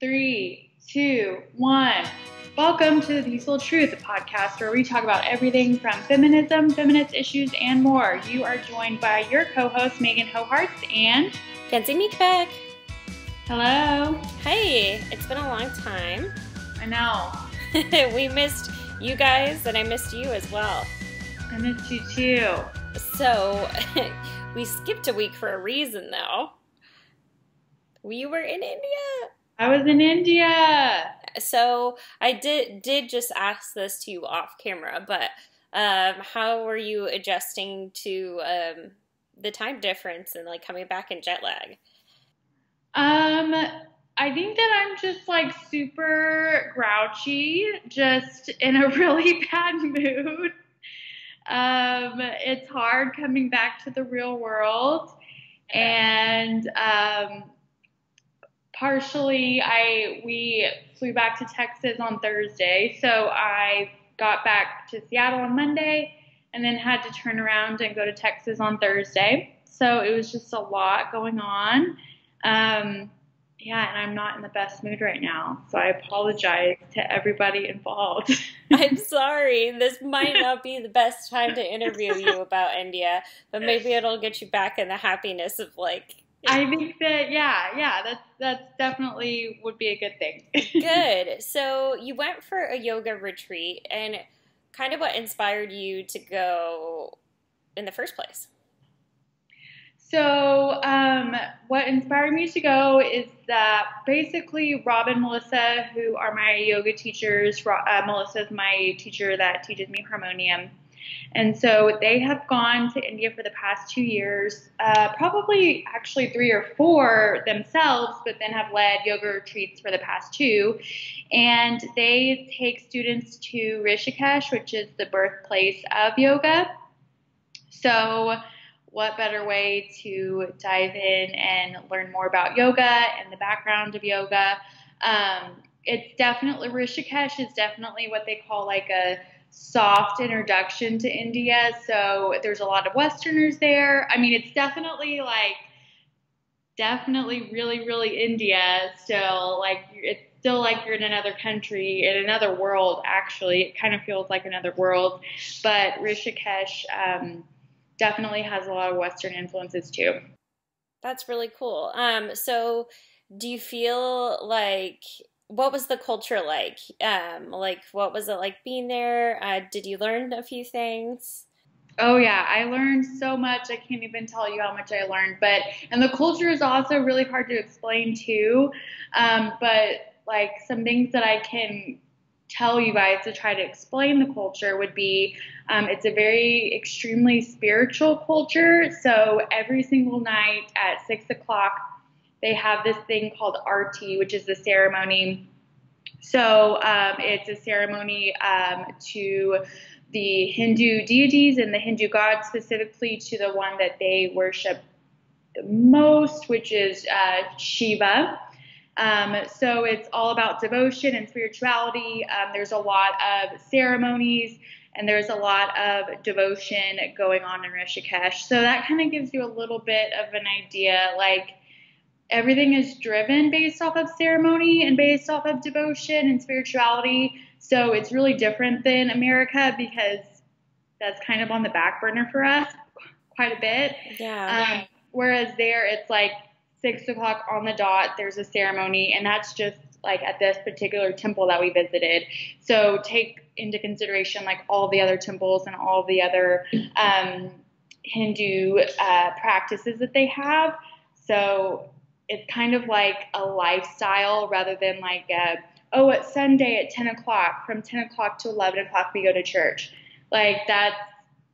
Three, two, one. Welcome to The Peaceful Truth, a podcast where we talk about everything from feminism, feminist issues, and more. You are joined by your co-hosts, Meghan and Kenzie back. Hello. Hey, it's been a long time. I know. We missed you guys, and I missed you as well. I missed you too. So, we skipped a week for a reason, though. We were in India. I was in India. So, I did just ask this to you off camera, but how were you adjusting to the time difference and like coming back in jet lag? I think that I'm just like super grouchy, just in a really bad mood. It's hard coming back to the real world, and partially we flew back to Texas on Thursday, so I got back to Seattle on Monday and then had to turn around and go to Texas on Thursday. So it was just a lot going on. Yeah, and I'm not in the best mood right now, so I apologize to everybody involved. I'm sorry. This might not be the best time to interview you about India, but maybe it'll get you back in the happiness of like... I think that, yeah, that's definitely would be a good thing. Good. So you went for a yoga retreat, and kind of what inspired you to go in the first place? So what inspired me to go is that basically Rob and Melissa, who are my yoga teachers, Melissa is my teacher that teaches me harmonium. And so they have gone to India for the past 2 years, probably actually 3 or 4 themselves, but then have led yoga retreats for the past 2. And they take students to Rishikesh, which is the birthplace of yoga. So what better way to dive in and learn more about yoga and the background of yoga? It's definitely, Rishikesh is definitely what they call like a soft introduction to India. So there's a lot of Westerners there. I mean, it's definitely really, really India still. Like, it's still like you're in another country, in another world, actually. It kind of feels like another world. But Rishikesh, definitely has a lot of Western influences too. That's really cool. So do you feel like, what was the culture like? What was it like being there? Did you learn a few things? Oh yeah, I learned so much. I can't even tell you how much I learned. And the culture is also really hard to explain too. But like some things that I can tell you guys to try to explain the culture would be, it's a very extremely spiritual culture. So every single night at 6 o'clock, they have this thing called Aarti, which is the ceremony. So it's a ceremony to the Hindu deities and the Hindu gods, specifically to the one that they worship the most, which is Shiva. So it's all about devotion and spirituality. There's a lot of ceremonies and there's a lot of devotion going on in Rishikesh. So that kind of gives you a little bit of an idea. Like, everything is driven based off of ceremony and based off of devotion and spirituality. So it's really different than America because that's kind of on the back burner for us quite a bit. Yeah. Whereas there it's like 6 o'clock on the dot, there's a ceremony, and that's just like at this particular temple that we visited. So take into consideration like all the other temples and all the other Hindu practices that they have. So it's kind of like a lifestyle rather than like, it's Sunday at 10 o'clock. From 10 o'clock to 11 o'clock, we go to church. Like, that's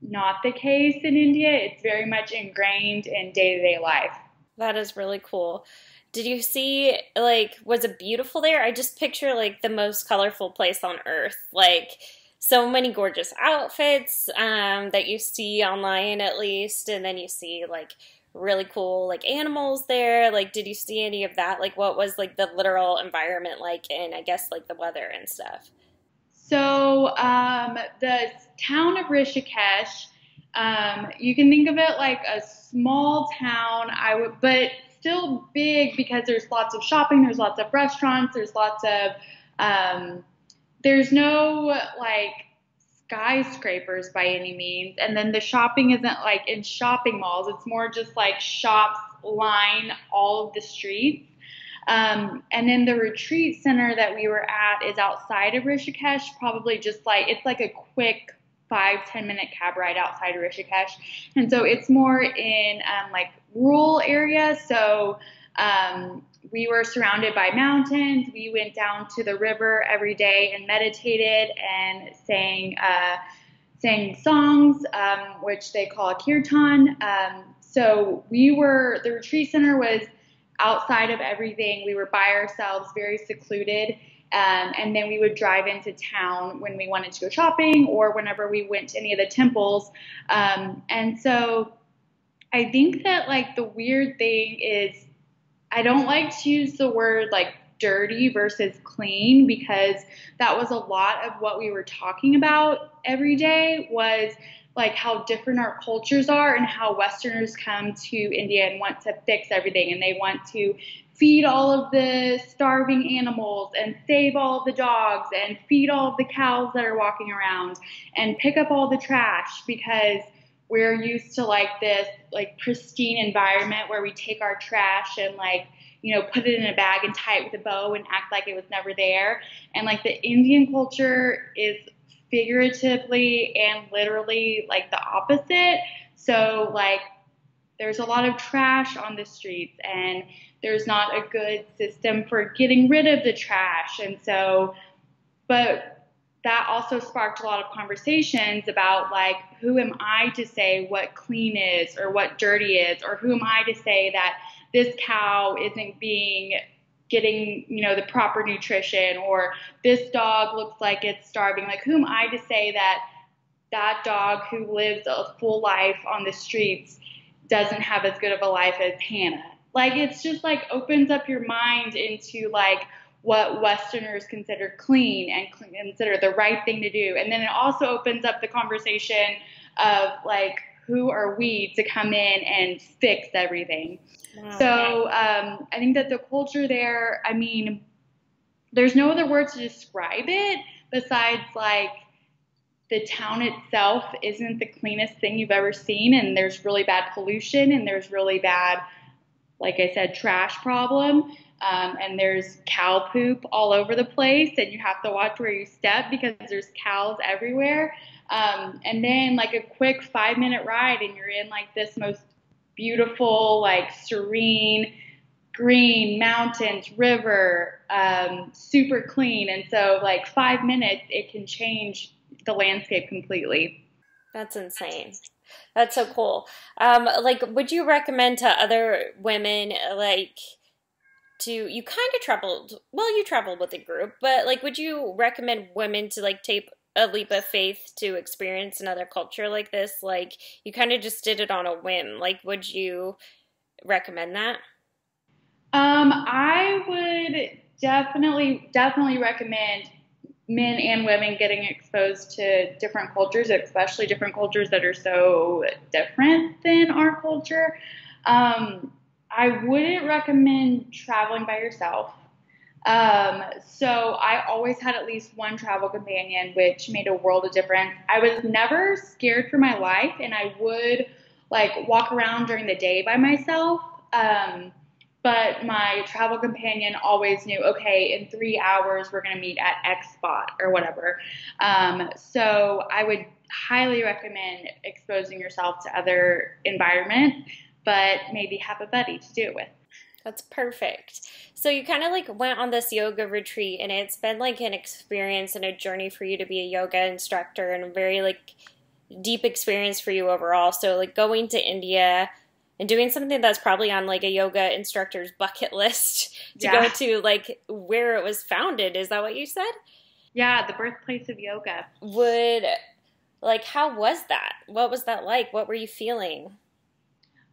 not the case in India. It's very much ingrained in day-to-day life. That is really cool. Did you see, like, was it beautiful there? I just picture, like, the most colorful place on earth. Like, so many gorgeous outfits that you see online, at least. And then you see, like, really cool, like, animals there. Like, did you see any of that? Like, what was, like, the literal environment like, and I guess, like, the weather and stuff? So, the town of Rishikesh, you can think of it like a small town, but still big because there's lots of shopping, there's lots of restaurants, there's no like skyscrapers by any means. And then the shopping isn't like in shopping malls. It's more just like shops line all of the streets. And then the retreat center that we were at is outside of Rishikesh, probably just like, it's like a quick 5-10 minute cab ride outside of Rishikesh. And so it's more in like rural areas. So we were surrounded by mountains. We went down to the river every day and meditated and sang songs, which they call a kirtan. So the retreat center was outside of everything. We were by ourselves, very secluded. And then we would drive into town when we wanted to go shopping or whenever we went to any of the temples. And so I think that like the weird thing is I don't like to use the word like dirty versus clean, because that was a lot of what we were talking about every day, was like how different our cultures are and how Westerners come to India and want to fix everything, and they want to feed all of the starving animals and save all of the dogs and feed all of the cows that are walking around and pick up all the trash, because we're used to like this like pristine environment where we take our trash and like, you know, put it in a bag and tie it with a bow and act like it was never there. And like the Indian culture is figuratively and literally like the opposite. So like there's a lot of trash on the streets and there's not a good system for getting rid of the trash. And so, but that also sparked a lot of conversations about like, who am I to say what clean is or what dirty is, or who am I to say that this cow isn't getting, you know, the proper nutrition, or this dog looks like it's starving. Like, who am I to say that that dog who lives a full life on the streets doesn't have as good of a life as Hannah? Like, it's just like opens up your mind into like what Westerners consider clean and consider the right thing to do. And then it also opens up the conversation of like, who are we to come in and fix everything? Wow. So I think that the culture there, I mean, there's no other word to describe it besides like the town itself isn't the cleanest thing you've ever seen, and there's really bad pollution, and there's really bad, like I said, trash problem. And there's cow poop all over the place, and you have to watch where you step because there's cows everywhere. And then like a quick 5-minute ride and you're in like this most beautiful, like serene, green mountains, river, super clean. And so like 5 minutes, it can change the landscape completely. That's insane. That's so cool. Like, would you recommend to other women, like, you traveled with a group, but like, would you recommend women to like take a leap of faith to experience another culture like this? Like, you kind of just did it on a whim. Like, would you recommend that? I would definitely recommend men and women getting exposed to different cultures, especially different cultures that are so different than our culture. I wouldn't recommend traveling by yourself. So I always had at least one travel companion, which made a world of difference. I was never scared for my life, and I would like walk around during the day by myself. But my travel companion always knew, okay, in 3 hours, we're going to meet at X spot or whatever. So I would highly recommend exposing yourself to other environments, but maybe have a buddy to do it with. That's perfect. So you kind of like went on this yoga retreat, and it's been like an experience and a journey for you to be a yoga instructor, and a very like deep experience for you overall. So like going to India and doing something that's probably on like a yoga instructor's bucket list to go to like where it was founded. Is that what you said? Yeah, the birthplace of yoga. How was that? What was that like? What were you feeling?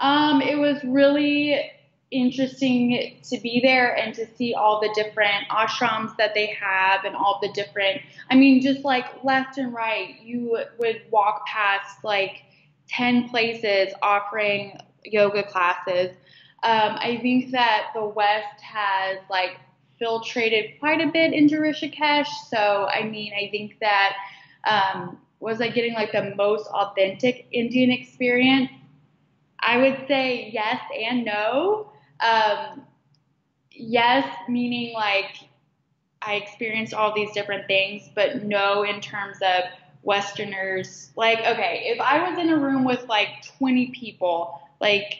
It was really interesting to be there and to see all the different ashrams that they have and all the different, I mean, just like left and right, you would walk past like 10 places offering yoga classes. I think that the West has like filtrated quite a bit into Rishikesh. So, I mean, I think that was I getting like the most authentic Indian experience? I would say yes and no. Yes, meaning like I experienced all these different things, but no in terms of Westerners. Like, okay, if I was in a room with like 20 people, like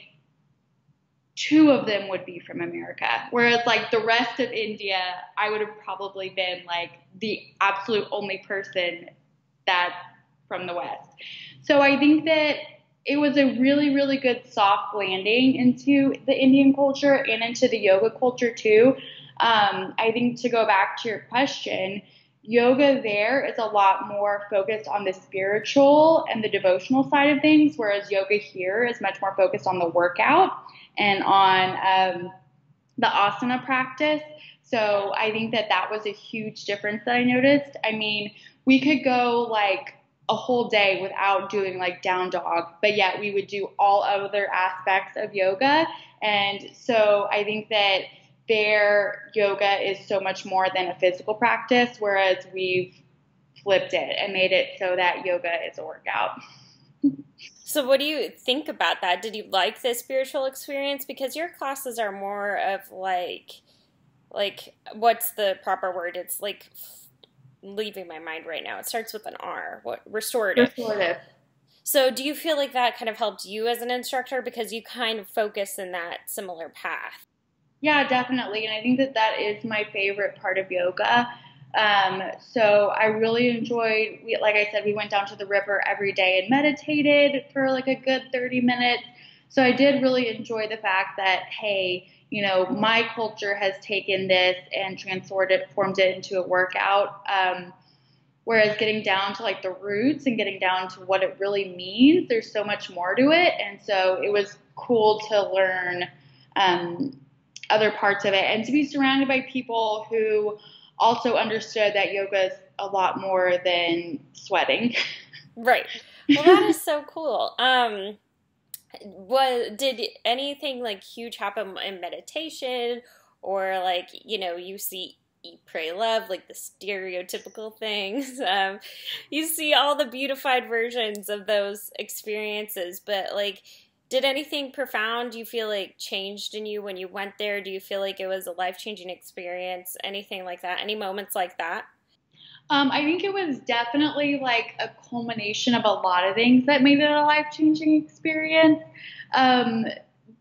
two of them would be from America. Whereas like the rest of India, I would have probably been like the absolute only person that's from the West. So I think that it was a really, really good soft landing into the Indian culture and into the yoga culture too. I think to go back to your question, yoga there is a lot more focused on the spiritual and the devotional side of things, whereas yoga here is much more focused on the workout and on the asana practice. So I think that that was a huge difference that I noticed. I mean, we could go like a whole day without doing like down dog, but yet we would do all other aspects of yoga. And so I think that their yoga is so much more than a physical practice, whereas we've flipped it and made it so that yoga is a workout. So what do you think about that? Did you like the spiritual experience? Because your classes are more of like what's the proper word? It's like leaving my mind right now. It starts with an R. What restorative? Restorative. So do you feel like that kind of helped you as an instructor because you kind of focus in that similar path? Yeah, definitely. And I think that that is my favorite part of yoga. So I really enjoyed, like I said, we went down to the river every day and meditated for like a good 30 minutes. So I did really enjoy the fact that, hey, you know, my culture has taken this and formed it into a workout. Whereas getting down to like the roots and getting down to what it really means, there's so much more to it. And so it was cool to learn other parts of it and to be surrounded by people who also understood that yoga is a lot more than sweating. Right. Well, that is so cool. Did anything like huge happen in meditation or like, you know, you see eat, pray, love, like the stereotypical things. You see all the beautified versions of those experiences, but like, did anything profound you feel like changed in you when you went there? Do you feel like it was a life-changing experience? Anything like that? Any moments like that? I think it was definitely like a culmination of a lot of things that made it a life-changing experience. Um,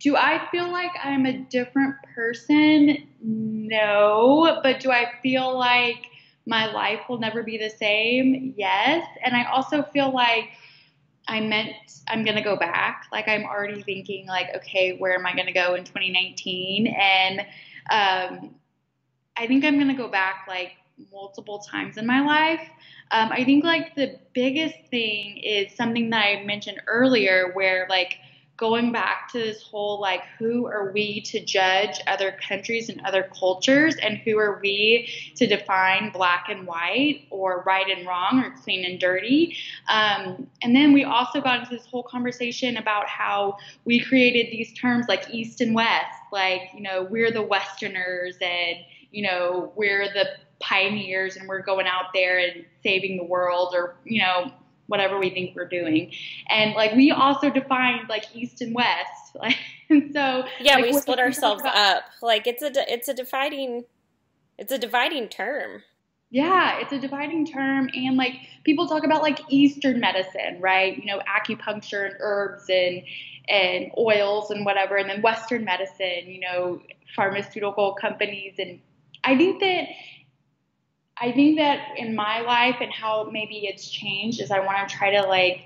do I feel like I'm a different person? No. But do I feel like my life will never be the same? Yes. And I also feel like I'm going to go back. Like I'm already thinking like, okay, where am I going to go in 2019? And I think I'm going to go back like multiple times in my life. I think like the biggest thing is something that I mentioned earlier where like going back to this whole like who are we to judge other countries and other cultures and who are we to define black and white or right and wrong or clean and dirty. And then we also got into this whole conversation about how we created these terms like East and West, like, you know, we're the Westerners and, you know, we're the pioneers and we're going out there and saving the world or, you know, whatever we think we're doing. And like we also defined like East and West. Like and so yeah, like, we split ourselves up. Like it's a dividing term. Yeah, it's a dividing term and like people talk about like Eastern medicine, right? You know, acupuncture and herbs and oils and whatever, and then Western medicine, you know, pharmaceutical companies. And I think that in my life and how maybe it's changed is I want to try to like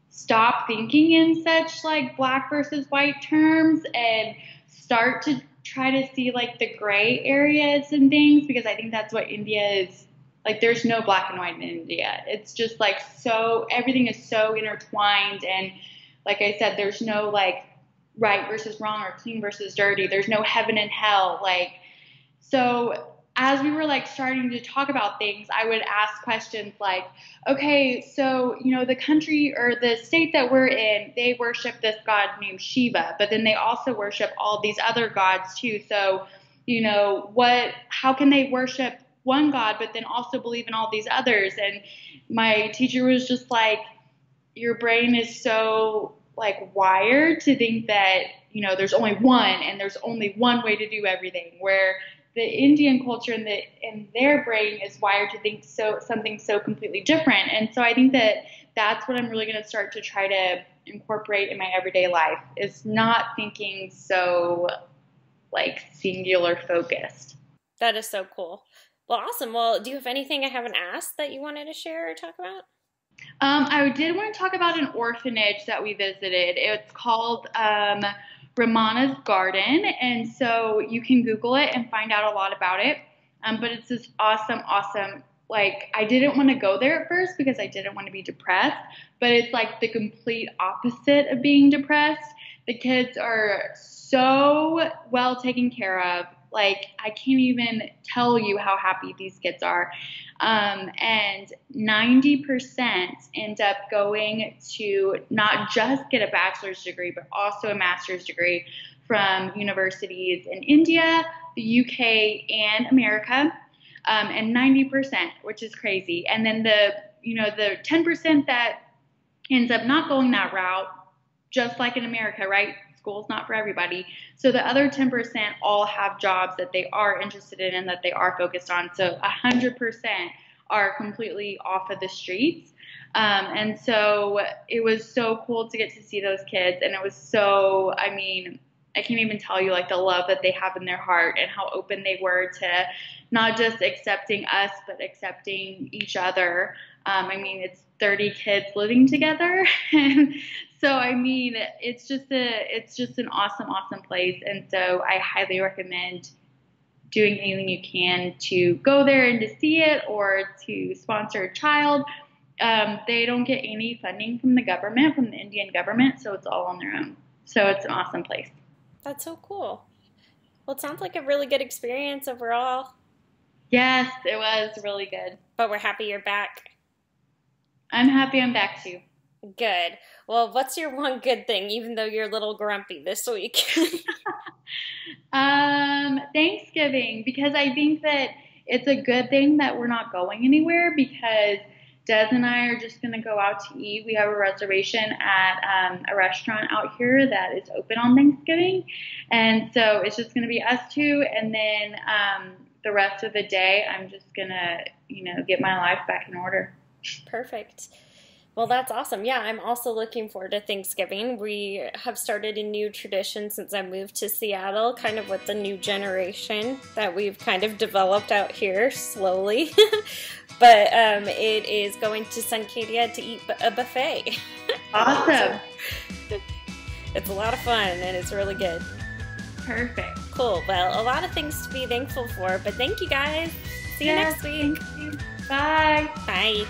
stop thinking in such like black versus white terms and start to try to see like the gray areas and things because I think that's what India is like. There's no black and white in India. It's just like so everything is so intertwined and like I said, there's no like right versus wrong or clean versus dirty. There's no heaven and hell. Like so as we were like starting to talk about things, I would ask questions like, okay, so, you know, the country or the state that we're in, they worship this god named Shiva, but then they also worship all these other gods too. So, you know, how can they worship one god, but then also believe in all these others? And my teacher was just like, your brain is so like wired to think that, you know, there's only one and there's only one way to do everything, where the Indian culture in their brain is wired to think something so completely different. And so I think that that's what I'm really going to start to try to incorporate in my everyday life, is not thinking so like singular focused. That is so cool. Well, awesome. Well, do you have anything I haven't asked that you wanted to share or talk about? I did want to talk about an orphanage that we visited. It's called Ramana's Garden, and so you can Google it and find out a lot about it. But it's this awesome, like, I didn't want to go there at first because I didn't want to be depressed, but it's like the complete opposite of being depressed. The kids are so well taken care of. Like, I can't even tell you how happy these kids are. And 90% end up going to not just get a bachelor's degree, but also a master's degree from universities in India, the UK, and America. And 90%, which is crazy. And then the 10% that ends up not going that route, just like in America, right? School's not for everybody. So the other 10% all have jobs that they are interested in and that they are focused on. So 100% are completely off of the streets. And so it was so cool to get to see those kids. And it was so, I mean, I can't even tell you like the love that they have in their heart and how open they were to not just accepting us, but accepting each other. I mean, it's 30 kids living together. And so, I mean, it's just an awesome place. And so I highly recommend doing anything you can to go there and to see it or to sponsor a child. They don't get any funding from the government, from the Indian government, so it's all on their own. So it's an awesome place. That's so cool. Well, it sounds like a really good experience overall. Yes, it was really good. But we're happy you're back. I'm happy I'm back too. Good. Well, what's your one good thing, even though you're a little grumpy this week? Thanksgiving, because I think that it's a good thing that we're not going anywhere, because Des and I are just going to go out to eat. We have a reservation at a restaurant out here that is open on Thanksgiving. And so it's just going to be us two. And then the rest of the day, I'm just going to, get my life back in order. Perfect. Well, that's awesome. Yeah, I'm also looking forward to Thanksgiving. We have started a new tradition since I moved to Seattle, kind of with the new generation that we've kind of developed out here slowly. But it is going to Suncadia to eat a buffet. Awesome. It's a lot of fun, and it's really good. Perfect. Cool. Well, a lot of things to be thankful for, but thank you guys. See you next week. Bye. Bye.